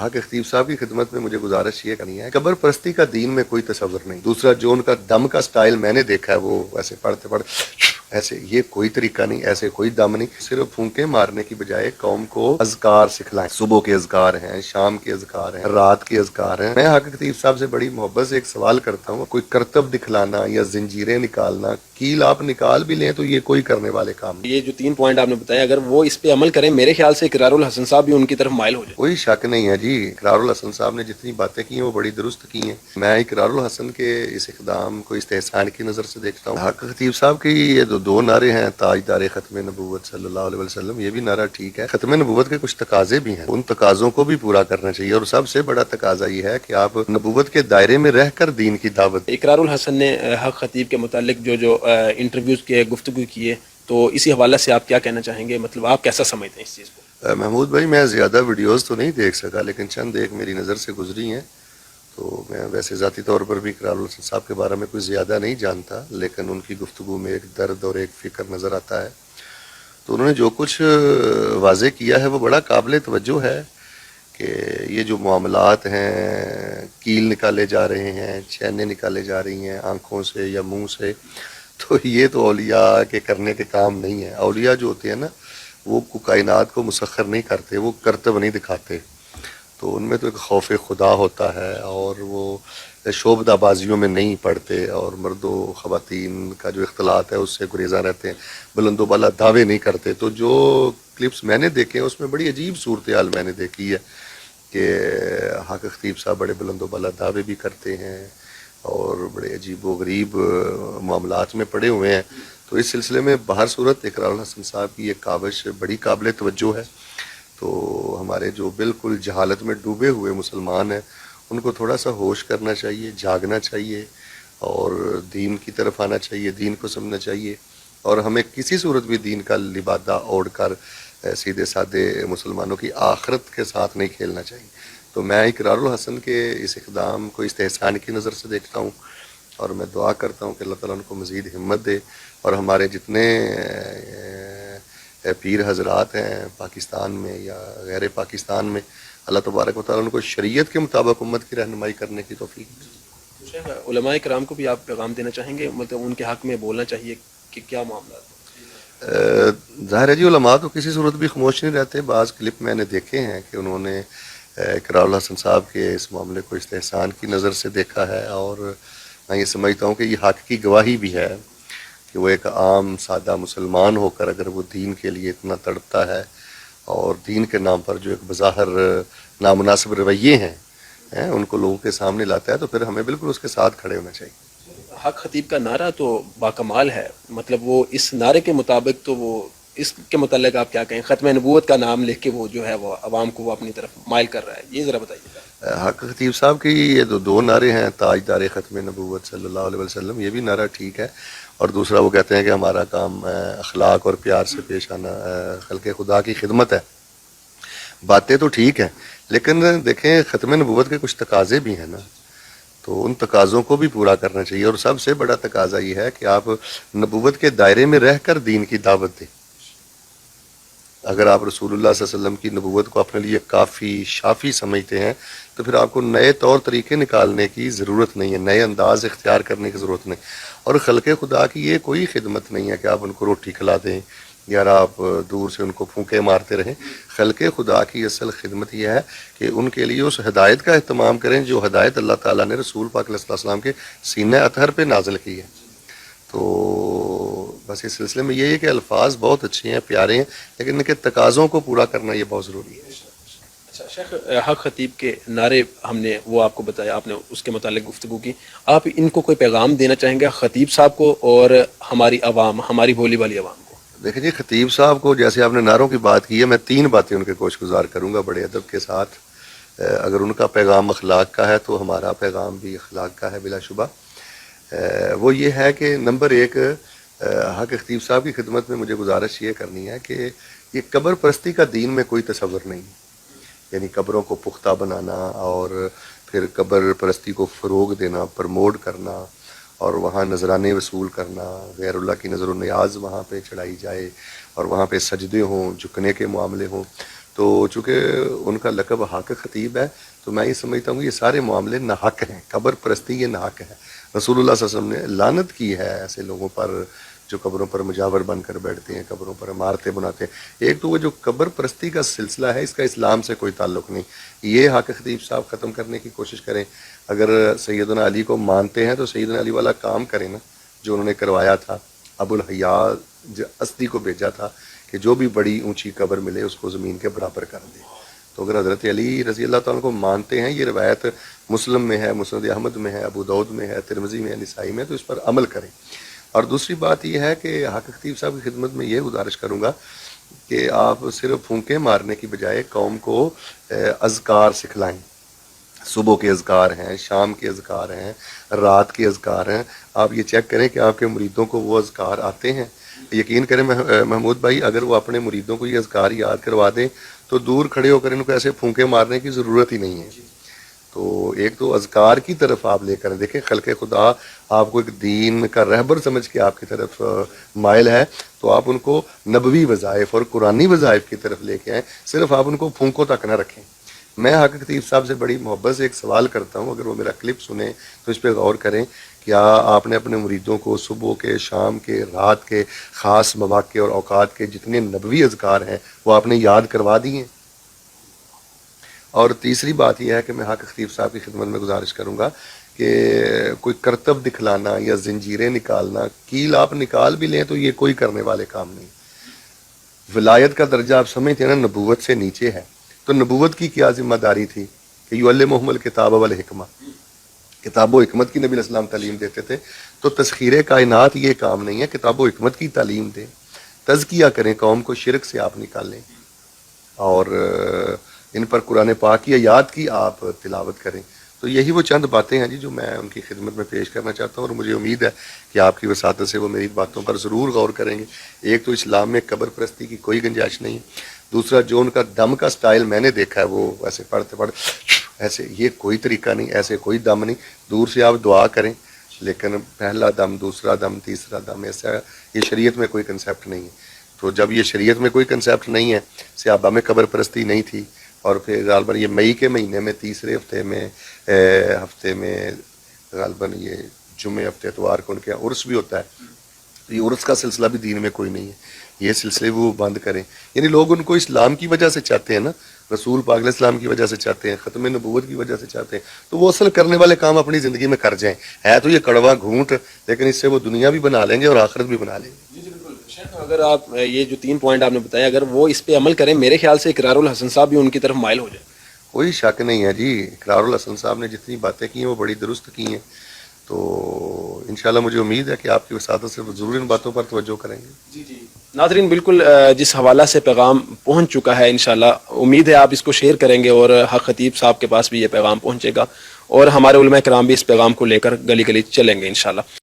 حق خطیب صاحب کی خدمت میں مجھے گزارش یہ کرنی ہے، قبر پرستی کا دین میں کوئی تصور نہیں۔ دوسرا جو ان کا دم کا سٹائل میں نے دیکھا ہے، وہ ایسے پڑھتے ایسے، یہ کوئی طریقہ نہیں، ایسے کوئی دم نہیں۔ صرف پھونکے مارنے کی بجائے قوم کو اذکار سکھلائیں۔ صبح کے اذکار ہیں، شام کے اذکار ہیں، رات کے اذکار ہیں۔ میں حق خطیب صاحب سے بڑی محبت سے ایک سوال کرتا ہوں، کوئی کرتب دکھلانا یا زنجیریں نکالنا، کیل آپ نکال بھی لیں تو یہ کوئی کرنے والے کام نہیں۔ یہ جو 3 پوائنٹ آپ نے بتایا، اگر وہ اس پہ عمل کریں، میرے خیال سے اقرار الحسن صاحب بھی ان کی طرف مائل ہو جائے۔ کوئی شک نہیں ہے جی، اقرار الحسن صاحب نے جتنی باتیں کی ہیں وہ بڑی درست کی ہیں۔ میں اقرار الحسن کے اس اقدام کو استحسان کی نظر سے دیکھتا ہوں۔ حق خطیب صاحب کی یہ دو نعرے ہیں، تاجدار ختم نبوت صلی اللہ علیہ وسلم، یہ بھی نعرہ ٹھیک ہے۔ ختم نبوت کے کچھ تقاضے بھی ہیں، ان تقاضوں کو بھی پورا کرنا چاہیے، اور سب سے بڑا تقاضا یہ ہے کہ آپ نبوت کے دائرے میں رہ کر دین کی دعوت۔ اقرار الحسن نے حق خطیب کے متعلق جو انٹرویوز کے گفتگو کیے، تو اسی حوالے سے آپ کیا کہنا چاہیں گے؟ مطلب آپ کیسا سمجھتے ہیں اس چیز کو؟ محمود بھائی، میں زیادہ ویڈیوز تو نہیں دیکھ سکا، لیکن چند ایک میری نظر سے گزری ہیں، تو میں ویسے ذاتی طور پر بھی اقرار الحسن صاحب کے بارے میں کوئی زیادہ نہیں جانتا، لیکن ان کی گفتگو میں ایک درد اور ایک فکر نظر آتا ہے۔ تو انہوں نے جو کچھ واضح کیا ہے وہ بڑا قابل توجہ ہے، کہ یہ جو معاملات ہیں، کیل نکالے جا رہے ہیں، چینیں نکالے جا رہی ہیں آنکھوں سے یا منہ سے، تو یہ تو اولیاء کے کرنے کے کام نہیں ہے۔ اولیاء جو ہوتے ہیں نا، وہ کائنات کو مسخر نہیں کرتے، وہ کرتب نہیں دکھاتے، تو ان میں تو ایک خوف خدا ہوتا ہے، اور وہ شعبدہ بازیوں میں نہیں پڑتے، اور مرد و خواتین کا جو اختلاط ہے اس سے گریزاں رہتے ہیں، بلند و بالا دعوے نہیں کرتے۔ تو جو کلپس میں نے دیکھے ہیں اس میں بڑی عجیب صورتحال میں نے دیکھی ہے، کہ حق خطیب صاحب بڑے بلند و بالا دعوے بھی کرتے ہیں، اور بڑے عجیب و غریب معاملات میں پڑے ہوئے ہیں۔ تو اس سلسلے میں بہر صورت اقرار الحسن صاحب کی یہ کاوش بڑی قابل توجہ ہے۔ تو ہمارے جو بالکل جہالت میں ڈوبے ہوئے مسلمان ہیں، ان کو تھوڑا سا ہوش کرنا چاہیے، جاگنا چاہیے، اور دین کی طرف آنا چاہیے، دین کو سمجھنا چاہیے، اور ہمیں کسی صورت بھی دین کا لبادہ اوڑھ کر سیدھے سادے مسلمانوں کی آخرت کے ساتھ نہیں کھیلنا چاہیے۔ تو میں اقرار الحسن کے اس اقدام کو استحسان کی نظر سے دیکھتا ہوں، اور میں دعا کرتا ہوں کہ اللہ تعالیٰ ان کو مزید ہمت دے، اور ہمارے جتنے پیر حضرات ہیں پاکستان میں یا غیر پاکستان میں، اللہ تبارک و تعالیٰ ان کو شریعت کے مطابق امت کی رہنمائی کرنے کی توفیق دے۔ شیخ، علماء کرام کو بھی آپ پیغام دینا چاہیں گے؟ مطلب ان کے حق میں بولنا چاہیے کہ کیا معاملات؟ ظاہر ہے جی، علماء تو کسی صورت بھی خاموش نہیں رہتے۔ بعض کلپ میں نے دیکھے ہیں کہ انہوں نے اقرار الحسن صاحب کے اس معاملے کو استحسان کی نظر سے دیکھا ہے، اور میں یہ سمجھتا ہوں کہ یہ حق کی گواہی بھی ہے کہ وہ ایک عام سادہ مسلمان ہو کر اگر وہ دین کے لیے اتنا تڑپتا ہے، اور دین کے نام پر جو ایک بظاہر نامناسب رویے ہیں ان کو لوگوں کے سامنے لاتا ہے، تو پھر ہمیں بالکل اس کے ساتھ کھڑے ہونا چاہیے۔ حق خطیب کا نعرہ تو باکمال ہے، مطلب وہ اس نعرے کے مطابق، تو وہ اس کے متعلق آپ کیا کہیں؟ ختم نبوت کا نام لکھ کے وہ جو ہے وہ عوام کو وہ اپنی طرف مائل کر رہا ہے، یہ ذرا بتائیے۔ حق خطیب صاحب کی یہ دو نعرے ہیں، تاجدار ختم نبوت صلی اللہ علیہ وسلم، یہ بھی نعرہ ٹھیک ہے، اور دوسرا وہ کہتے ہیں کہ ہمارا کام اخلاق اور پیار سے پیش آنا، خلق خدا کی خدمت ہے۔ باتیں تو ٹھیک ہیں، لیکن دیکھیں ختم نبوت کے کچھ تقاضے بھی ہیں نا، تو ان تقاضوں کو بھی پورا کرنا چاہیے، اور سب سے بڑا تقاضا یہ ہے کہ آپ نبوت کے دائرے میں رہ کر دین کی دعوت دیں۔ اگر آپ رسول اللہ صلی اللہ علیہ وسلم کی نبوت کو اپنے لیے کافی شافی سمجھتے ہیں، تو پھر آپ کو نئے طور طریقے نکالنے کی ضرورت نہیں ہے، نئے انداز اختیار کرنے کی ضرورت نہیں، اور خلق خدا کی یہ کوئی خدمت نہیں ہے کہ آپ ان کو روٹی کھلا دیں یا آپ دور سے ان کو پھونکے مارتے رہیں۔ خلق خدا کی اصل خدمت یہ ہے کہ ان کے لیے اس ہدایت کا اہتمام کریں جو ہدایت اللہ تعالیٰ نے رسول پاک علیہ السلام کے سینہ اطہر پہ نازل کی ہے۔ تو بس اس سلسلے میں یہ ہے کہ الفاظ بہت اچھے ہیں، پیارے ہیں، لیکن ان کے تقاضوں کو پورا کرنا یہ بہت ضروری ہے۔ اچھا شیخ، حق خطیب کے نعرے ہم نے وہ آپ کو بتایا، آپ نے اس کے متعلق گفتگو کی، آپ ان کو کوئی پیغام دینا چاہیں گے خطیب صاحب کو اور ہماری عوام، ہماری بھولی والی عوام کو؟ دیکھیں جی، خطیب صاحب کو جیسے آپ نے نعروں کی بات کی ہے، میں 3 باتیں ان کے گوش گزار کروں گا بڑے ادب کے ساتھ۔ اگر ان کا پیغام اخلاق کا ہے تو ہمارا پیغام بھی اخلاق کا ہے بلا شبہ۔ وہ یہ ہے کہ نمبر 1، حق خطیب صاحب کی خدمت میں مجھے گزارش یہ کرنی ہے کہ یہ قبر پرستی کا دین میں کوئی تصور نہیں، یعنی قبروں کو پختہ بنانا اور پھر قبر پرستی کو فروغ دینا، پرموٹ کرنا، اور وہاں نذرانے وصول کرنا، غیر اللہ کی نظر و نیاز وہاں پہ چڑھائی جائے، اور وہاں پہ سجدے ہوں، جھکنے کے معاملے ہوں، تو چونکہ ان کا لقب حق خطیب ہے تو میں یہ سمجھتا ہوں کہ یہ سارے معاملے ناحق ہیں. قبر پرستی یہ ناحق ہے. رسول اللہ صلی اللہ علیہ وسلم نے لعنت کی ہے ایسے لوگوں پر جو قبروں پر مجاور بن کر بیٹھتے ہیں, قبروں پر عمارتیں بناتے ہیں. ایک تو وہ جو قبر پرستی کا سلسلہ ہے اس کا اسلام سے کوئی تعلق نہیں. یہ حق خطیب صاحب ختم کرنے کی کوشش کریں. اگر سیدنا علی کو مانتے ہیں تو سیدنا علی والا کام کریں نا جو انہوں نے کروایا تھا. ابو الحیاء اسدی کو بھیجا تھا کہ جو بھی بڑی اونچی قبر ملے اس کو زمین کے برابر کر دے. تو اگر حضرت علی رضی اللہ تعالیٰ کو مانتے ہیں, یہ روایت مسلم میں ہے, مسند احمد میں ہے, ابو داؤد میں ہے, ترمذی میں ہے, نسائی میں, تو اس پر عمل کریں. اور دوسری بات یہ ہے کہ حق خطیب صاحب کی خدمت میں یہ گزارش کروں گا کہ آپ صرف پھونکے مارنے کی بجائے قوم کو اذکار سکھلائیں. صبح کے اذکار ہیں, شام کے اذکار ہیں, رات کے اذکار ہیں. آپ یہ چیک کریں کہ آپ کے مریدوں کو وہ اذکار آتے ہیں. یقین کریں محمود بھائی, اگر وہ اپنے مریدوں کو یہ اذکار یاد کروا دیں تو دور کھڑے ہو کر ان کو ایسے پھونکے مارنے کی ضرورت ہی نہیں ہے. تو ایک تو اذکار کی طرف آپ لے کر دیکھیں. خلق خدا آپ کو ایک دین کا رہبر سمجھ کے آپ کی طرف مائل ہے تو آپ ان کو نبوی وظائف اور قرآنی وظائف کی طرف لے کے آئیں. صرف آپ ان کو پھونکوں تک نہ رکھیں. میں حق خطیب صاحب سے بڑی محبت سے ایک سوال کرتا ہوں, اگر وہ میرا کلپ سنیں تو اس پہ غور کریں. کیا آپ نے اپنے مریدوں کو صبح کے, شام کے, رات کے خاص مواقع اور اوقات کے جتنے نبوی اذکار ہیں وہ آپ نے یاد کروا دیے؟ اور تیسری بات یہ ہے کہ میں حق خطیب صاحب کی خدمت میں گزارش کروں گا کہ کوئی کرتب دکھلانا یا زنجیریں نکالنا, کیل آپ نکال بھی لیں تو یہ کوئی کرنے والے کام نہیں. ولایت کا درجہ آپ سمجھتے ہیں نا نبوت سے نیچے ہے, تو نبوت کی کیا ذمہ داری تھی کہ یعلمہم الکتاب والحکمہ, کتاب و حکمت کی نبی علیہ السلام تعلیم دیتے تھے. تو تسخیر کائنات یہ کام نہیں ہے, کتاب و حکمت کی تعلیم دیں, تزکیہ کریں, قوم کو شرک سے آپ نکالیں اور ان پر قرآن پاک کی آیات کی آپ تلاوت کریں. تو یہی وہ چند باتیں ہیں جی جو میں ان کی خدمت میں پیش کرنا چاہتا ہوں, اور مجھے امید ہے کہ آپ کی وساطت سے وہ میری باتوں پر ضرور غور کریں گے. ایک تو اسلام میں قبر پرستی کی کوئی گنجائش نہیں ہے. دوسرا جو ان کا دم کا سٹائل میں نے دیکھا ہے وہ ایسے پڑھتے ایسے, یہ کوئی طریقہ نہیں, ایسے کوئی دم نہیں. دور سے آپ دعا کریں لیکن پہلا دم, دوسرا دم, تیسرا دم, ایسا یہ شریعت میں کوئی کنسیپٹ نہیں ہے. تو جب یہ شریعت میں کوئی کنسیپٹ نہیں ہے, صحابہ میں قبر پرستی نہیں تھی, اور پھر غالباً یہ مئی کے مہینے میں تیسرے ہفتے میں غالباً یہ جمعے ہفتے اتوار کو ان کے عرس بھی ہوتا ہے. یہ عرس کا سلسلہ بھی دین میں کوئی نہیں ہے. یہ سلسلے وہ بند کریں. یعنی لوگ ان کو اسلام کی وجہ سے چاہتے ہیں نا, رسول پاک علیہ السلام کی وجہ سے چاہتے ہیں, ختم نبوت کی وجہ سے چاہتے ہیں, تو وہ اصل کرنے والے کام اپنی زندگی میں کر جائیں. ہے تو یہ کڑوا گھونٹ, لیکن اس سے وہ دنیا بھی بنا لیں گے اور آخرت بھی بنا لیں گے. اگر آپ یہ جو 3 پوائنٹ آپ نے بتایا اگر وہ اس پہ عمل کریں, میرے خیال سے اقرار الحسن صاحب بھی ان کی طرف مائل ہو جائے. کوئی شک نہیں ہے جی, اقرار الحسن صاحب نے جتنی باتیں کی ہیں وہ بڑی درست کی ہیں. تو انشاءاللہ مجھے امید ہے کہ آپ کی وساطت سے ضرور ان باتوں پر توجہ کریں گے. ناظرین بالکل جس حوالہ سے پیغام پہنچ چکا ہے, انشاءاللہ امید ہے آپ اس کو شیئر کریں گے اور حق خطیب صاحب کے پاس بھی یہ پیغام پہنچے گا, اور ہمارے علماء کرام بھی اس پیغام کو لے کر گلی گلی چلیں گے انشاءاللہ.